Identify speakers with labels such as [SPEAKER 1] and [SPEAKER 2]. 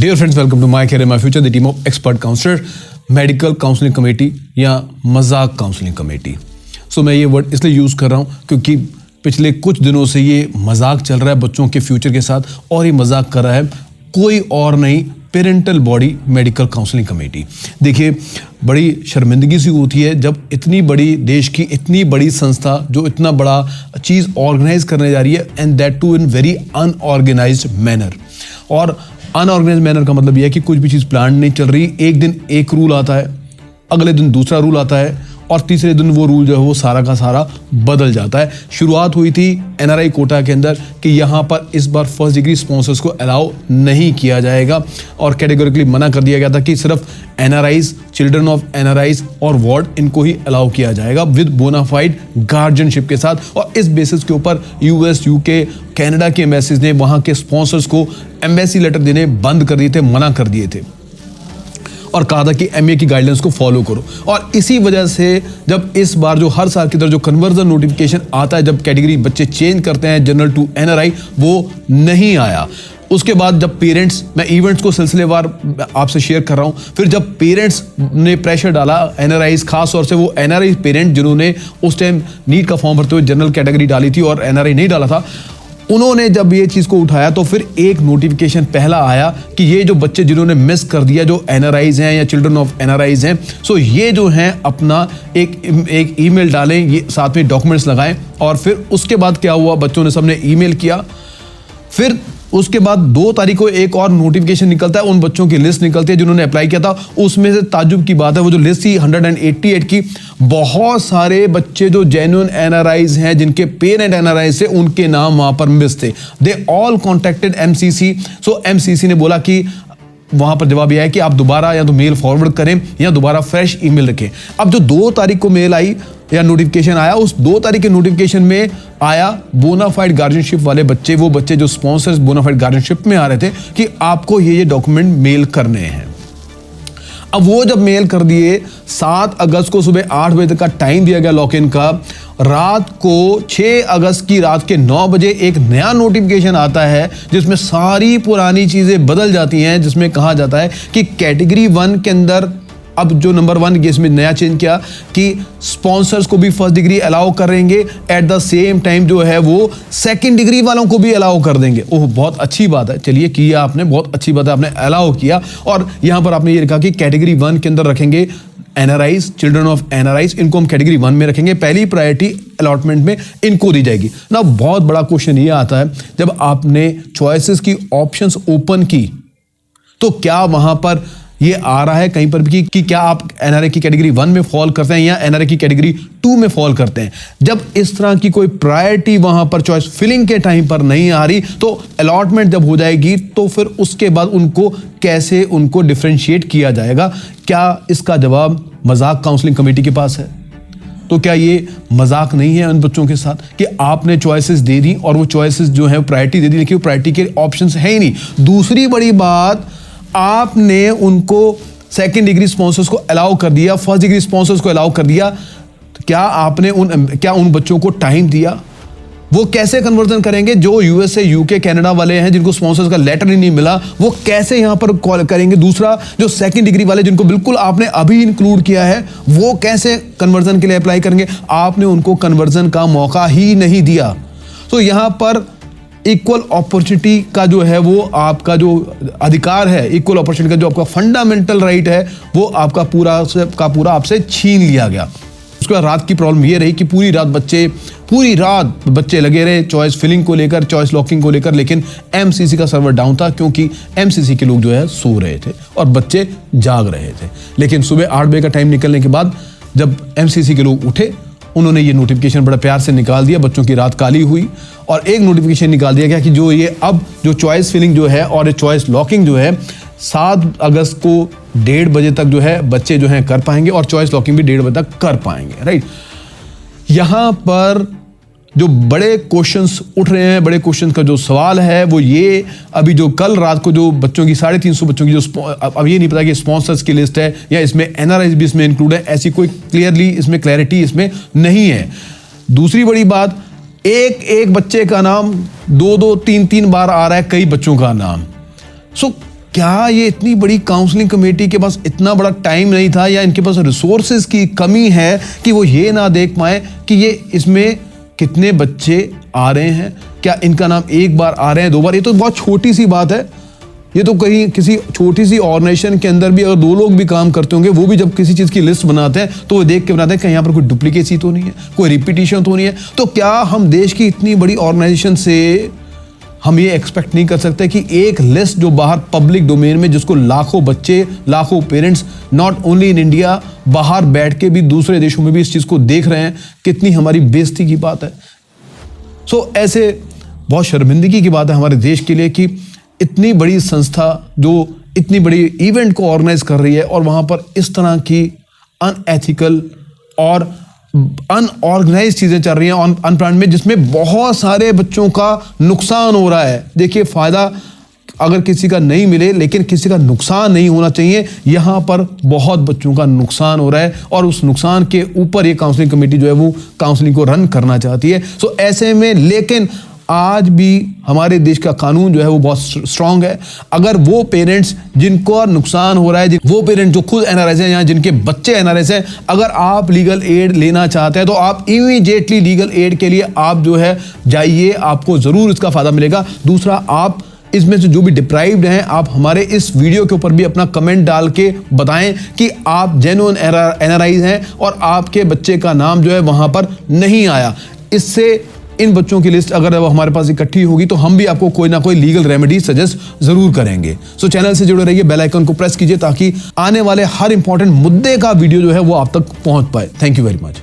[SPEAKER 1] Dear friends, welcome to My Career, My Future, the team of expert counselor, medical counselling committee या मजाक counselling committee. सो मैं ये word इसलिए use कर रहा हूँ क्योंकि पिछले कुछ दिनों से ये मजाक चल रहा है बच्चों के फ्यूचर के साथ, और ये मजाक कर रहा है कोई और नहीं, parental body medical counselling committee. देखिए, बड़ी शर्मिंदगी सी होती है जब इतनी बड़ी देश की इतनी बड़ी संस्था जो इतना बड़ा चीज़ ऑर्गेनाइज करने जा रही है, and that too in very unorganised manner. और अनऑर्गेनाइज मैनर का मतलब यह है कि कुछ भी चीज़ प्लान नहीं चल रही। एक दिन एक रूल आता है, अगले दिन दूसरा रूल आता है, और तीसरे दिन वो रूल जो है वो सारा का सारा बदल जाता है। शुरुआत हुई थी एनआरआई कोटा के अंदर कि यहाँ पर इस बार फर्स्ट डिग्री स्पॉन्सर्स को अलाउ नहीं किया जाएगा, और कैटेगोरिकली मना कर दिया गया था कि सिर्फ एनआरआईज, चिल्ड्रन ऑफ एनआरआईज और वार्ड, इनको ही अलाउ किया जाएगा विद बोनाफाइड गार्जियनशिप के साथ। और इस बेसिस के ऊपर यूएस, यूके, कनाडा के एम्बेसीज ने वहाँ के स्पॉन्सर्स को एम्बेसी लेटर देने बंद कर दिए थे, मना कर दिए थे, और कहा था कि एमए की गाइडलाइंस को फॉलो करो। और इसी वजह से जब इस बार जो हर साल की तरह जो कन्वर्जन नोटिफिकेशन आता है, जब कैटेगरी बच्चे चेंज करते हैं जनरल टू एनआरआई, वो नहीं आया। उसके बाद जब पेरेंट्स, मैं इवेंट्स को सिलसिलेवार आपसे शेयर कर रहा हूँ, फिर जब पेरेंट्स ने प्रेशर डाला, एनआरआईज खास तौर से वो एनआरआई पेरेंट जिन्होंने उस टाइम नीट का फॉर्म भरते हुए जनरल कैटेगरी डाली थी और एनआरआई नहीं डाला था, उन्होंने जब ये चीज़ को उठाया तो फिर एक नोटिफिकेशन पहला आया कि ये जो बच्चे जिन्होंने मिस कर दिया, जो एनआरआईज हैं या चिल्ड्रन ऑफ एनआरआईज हैं, सो ये जो हैं अपना एक ईमेल डालें, ये साथ में डॉक्यूमेंट्स लगाएं। और फिर उसके बाद क्या हुआ, बच्चों ने सबने ईमेल किया। फिर उसके बाद 2 तारीख को एक और नोटिफिकेशन निकलता है, उन बच्चों की लिस्ट निकलती है जिन्होंने अप्लाई किया था। उसमें से ताज्जुब की बात है, वो जो लिस्ट थी 188 की, बहुत सारे बच्चे जो जेन्युइन एनआरआईज हैं, जिनके पेरेंट एनआरआईज थे, उनके नाम वहां पर मिस थे। They all contacted MCC. So MCC ने बोला कि वहां पर जवाब यह है कि आप दोबारा या तो मेल फॉरवर्ड करें या दोबारा फ्रेश ईमेल रखें। अब जो 2 तारीख को मेल आई या नोटिफिकेशन आया, उस 2 तारीख के नोटिफिकेशन में आया बोनाफाइड गार्जियनशिप वाले बच्चे, वो बच्चे जो स्पॉन्सर्स बोनाफाइड गार्जियनशिप में आ रहे थे, कि आपको ये डॉक्यूमेंट मेल करने हैं। अब वो जब मेल कर दिए, 7 अगस्त को सुबह 8 बजे तक का टाइम दिया गया लॉक इन का। रात को 6 अगस्त की रात के 9 बजे एक नया नोटिफिकेशन आता है जिसमें सारी पुरानी चीज़ें बदल जाती हैं, जिसमें कहा जाता है कि कैटेगरी 1 के अंदर अब जो नंबर 1 इसमें नया चेंज किया कि स्पॉन्सर्स को भी फर्स्ट डिग्री अलाउ करेंगे, एट द सेम टाइम जो है वो सेकंड डिग्री वालों को भी अलाउ कर देंगे। ओह, बहुत अच्छी बात है, चलिए किया आपने, बहुत अच्छी बात है, आपने अलाउ किया। और यहाँ पर आपने ये लिखा कि कैटेगरी 1 के अंदर रखेंगे एनआरआईज, चिल्ड्रन ऑफ एनआरआईज, इनको हम कैटेगरी 1 में रखेंगे, पहली प्रायोरिटी अलॉटमेंट में इनको दी जाएगी ना। बहुत बड़ा क्वेश्चन ये आता है, जब आपने चॉइसेस की ऑप्शंस ओपन की तो क्या वहां पर ये आ रहा है कहीं पर भी कि क्या आप एनआरआई की कैटेगरी 1 में फॉल करते हैं या एनआरआई की कैटेगरी 2 में फॉल करते हैं। जब इस तरह की कोई प्रायोरिटी वहां पर चॉइस फिलिंग के टाइम पर नहीं आ रही, तो अलॉटमेंट जब हो जाएगी तो फिर उसके बाद उनको कैसे उनको डिफरेंशिएट किया जाएगा। क्या इसका जवाब मजाक काउंसलिंग कमेटी के पास है? तो क्या ये मजाक नहीं है उन बच्चों के साथ कि आपने चॉइसेस दे दी और वो चॉइसेस जो है प्रायोरिटी दे दी, लेकिन प्रायोरिटी के ऑप्शंस है ही नहीं। दूसरी बड़ी बात, आपने उनको सेकंड डिग्री स्पॉन्सर्स को अलाउ कर दिया, फर्स्ट डिग्री स्पॉन्सर्स को अलाउ कर दिया। क्या आपने उन बच्चों को टाइम दिया? वो कैसे कन्वर्जन करेंगे? जो यूएसए, यूके, कनाडा वाले हैं जिनको स्पॉन्सर्स का लेटर ही नहीं मिला, वो कैसे यहां पर कॉल करेंगे? दूसरा, जो सेकंड डिग्री वाले जिनको बिल्कुल आपने अभी इंक्लूड किया है, वो कैसे कन्वर्जन के लिए अप्लाई करेंगे? आपने उनको कन्वर्जन का मौका ही नहीं दिया। तो यहां पर इक्वल अपॉर्चुनिटी का जो है वो आपका जो अधिकार है, इक्वल अपॉर्चुनिटी का जो आपका फंडामेंटल राइट है, वो आपका पूरा आपसे छीन लिया गया। उसके बाद रात की प्रॉब्लम ये रही कि पूरी रात बच्चे लगे रहे चॉइस फिलिंग को लेकर, चॉइस लॉकिंग को लेकर, लेकिन एमसीसी का सर्वर डाउन था क्योंकि एमसीसी के लोग जो है सो रहे थे और बच्चे जाग रहे थे। लेकिन सुबह 8 बजे का टाइम निकलने के बाद जब एमसीसी के लोग उठे, उन्होंने ये नोटिफिकेशन बड़ा प्यार से निकाल दिया, बच्चों की रात काली हुई, और एक नोटिफिकेशन निकाल दिया गया कि जो ये अब जो चॉइस फिलिंग जो है और चॉइस लॉकिंग जो है 7 अगस्त को 1:30 बजे तक जो है बच्चे जो हैं कर पाएंगे, और चॉइस लॉकिंग भी 1:30 बजे तक कर पाएंगे। राइट, यहाँ पर जो बड़े क्वेश्चंस उठ रहे हैं, बड़े क्वेश्चन का जो सवाल है वो ये, अभी जो कल रात को जो बच्चों की 350 बच्चों की जो, अब ये नहीं पता कि स्पॉन्सर्स की लिस्ट है या इसमें एनआरआईज भी इसमें इंक्लूड है, ऐसी कोई क्लियरली इसमें क्लैरिटी इसमें नहीं है। दूसरी बड़ी बात, एक बच्चे का नाम 2-2, 3-3 बार आ रहा है, कई बच्चों का नाम। सो क्या ये इतनी बड़ी काउंसलिंग कमेटी के पास इतना बड़ा टाइम नहीं था, या इनके पास रिसोर्सेज की कमी है कि वो ये ना देख पाए कि ये इसमें कितने बच्चे आ रहे हैं, क्या इनका नाम एक बार आ रहे हैं, 2 बार? ये तो बहुत छोटी सी बात है। ये तो कहीं किसी छोटी सी ऑर्गेनाइजेशन के अंदर भी अगर 2 लोग भी काम करते होंगे, वो भी जब किसी चीज़ की लिस्ट बनाते हैं तो वो देख के बनाते हैं कि यहाँ पर कोई डुप्लीकेसी तो नहीं है, कोई रिपीटिशन तो नहीं है। तो क्या हम देश की इतनी बड़ी ऑर्गेनाइजेशन से हम ये एक्सपेक्ट नहीं कर सकते कि एक लिस्ट जो बाहर पब्लिक डोमेन में, जिसको लाखों बच्चे, लाखों parents not only in India, बाहर बैठ के भी दूसरे देशों में भी इस चीज़ को देख रहे हैं, कितनी हमारी बेइज्जती की बात है। सो ऐसे बहुत शर्मिंदगी की बात है हमारे देश के लिए कि इतनी बड़ी संस्था जो इतनी बड़ी इवेंट को ऑर्गेनाइज कर रही है और वहाँ पर इस तरह की अनएथिकल और अनऑर्गेनाइज चीज़ें चल रही हैं अनप्लान्ड में, जिसमें बहुत सारे बच्चों का नुकसान हो रहा है। देखिए, फ़ायदा अगर किसी का नहीं मिले लेकिन किसी का नुकसान नहीं होना चाहिए। यहाँ पर बहुत बच्चों का नुकसान हो रहा है और उस नुकसान के ऊपर ये काउंसलिंग कमेटी जो है वो काउंसलिंग को रन करना चाहती है। सो ऐसे में लेकिन आज भी हमारे देश का कानून जो है वो बहुत स्ट्रांग है। अगर वो पेरेंट्स जिनको नुकसान हो रहा है, वो पेरेंट्स जो खुद एनआरआईज़ हैं या जिनके बच्चे एनआरआईज़ हैं, अगर आप लीगल एड लेना चाहते हैं तो आप इमीडिएटली लीगल एड के लिए आप जो है जाइए, आपको ज़रूर इसका फ़ायदा मिलेगा। दूसरा, आप इसमें से जो भी डिप्राइव्ड हैं, आप हमारे इस वीडियो के ऊपर भी अपना कमेंट डाल के बताएं कि आप जेन्युइन एनआरआईज़ हैं और आपके बच्चे का नाम जो है वहाँ पर नहीं आया। इससे इन बच्चों की लिस्ट अगर हमारे पास इकट्ठी होगी तो हम भी आपको कोई ना कोई लीगल रेमेडी सजेस्ट जरूर करेंगे। सो चैनल से जुड़े रहिए, बेल आइकन को प्रेस कीजिए ताकि आने वाले हर इंपॉर्टेंट मुद्दे का वीडियो जो है वो आप तक पहुंच पाए। Thank you very much.